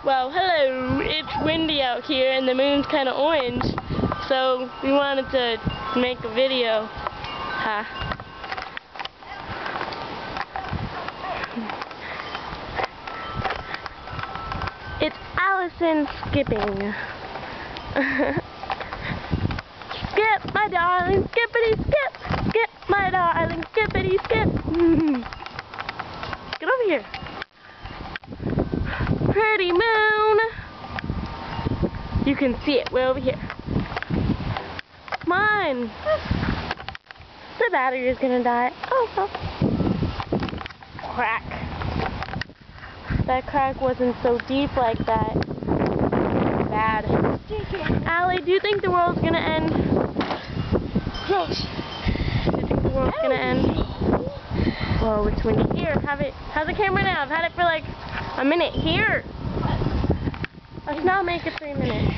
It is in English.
Well, hello. It's windy out here and the moon's kind of orange, so we wanted to make a video. It's Allison skipping. Skip, my darling, skippity skip. Skip, my darling, skippity skip. Get over here. Pretty moon. You can see it way over here. Come on. The battery is gonna die. Oh. Crack. That crack wasn't so deep like that. Bad. Allie, do you think the world's gonna end? Gross. Do you think the world's gonna end? Whoa, it's windy. Here, have the camera now. I've had it for like a minute. Here. Let's now make it 3 minutes.